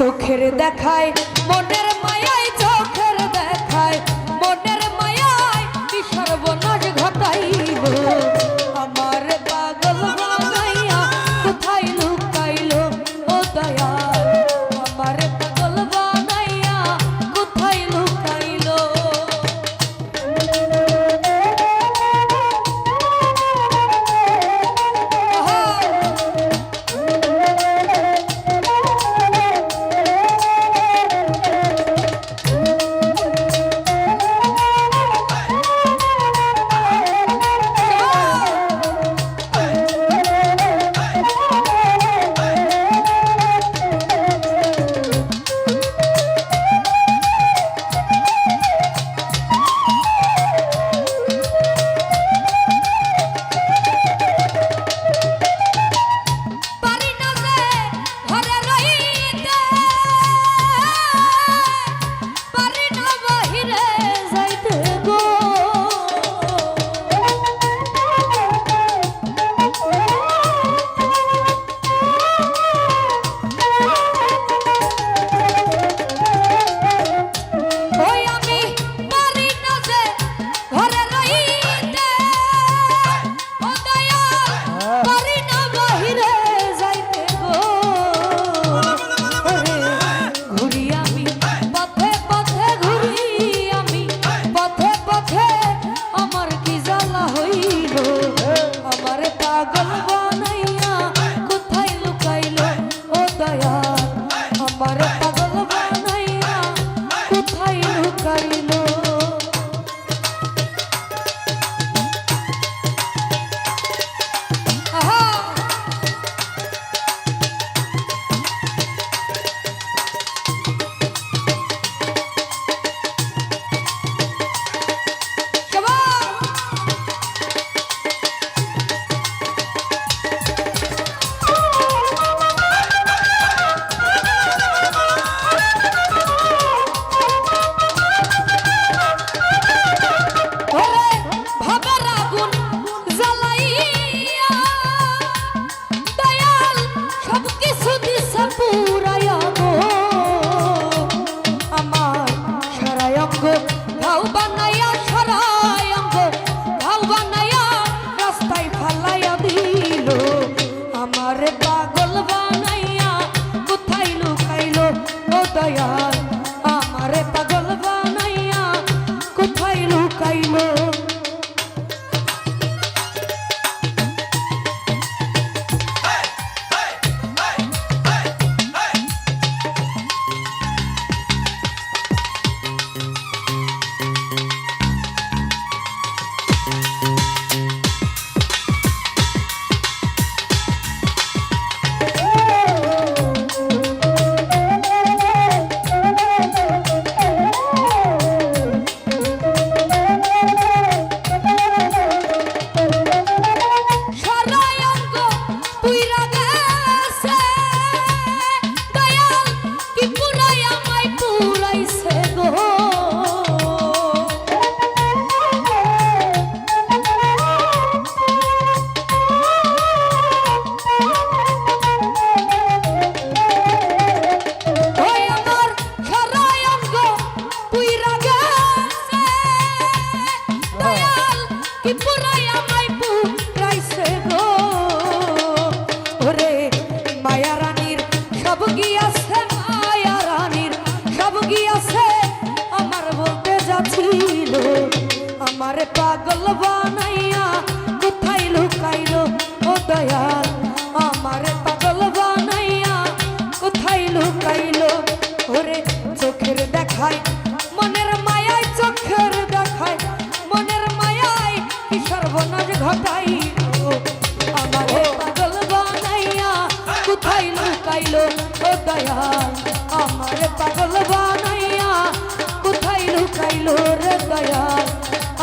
চোখের দেখায় মনের মায়ায়, চোখের দেখায় মনের মায়ায় কি সর্বনাশ ঘটাইব। আমার পাগল বানাইয়া কোথায় লুকাইলো ও দয়াল, আমার পাগল বানাইয়া কোথায় লুকাইলো। আমারে পাগল বানাইয়া কোথায় লুকাইলো ও দয়াল, আমারে পাগল বানাইয়া কোথায় লুকাইলো। ওরে চোখের দেখায় মনের মায়ায়, চোখের দেখায় মনের মায়ায় কি সর্বনাশ ঘটাইলো। আমারে পাগল বানাইয়া কোথায় লুকাইলো ও দয়াল, আমারে পাগল বানাইয়া কোথায় লুকাইলো রে দয়াল,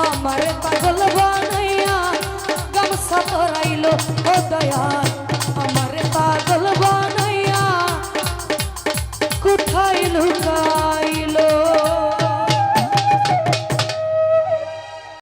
আমারে পাগল বানাইয়া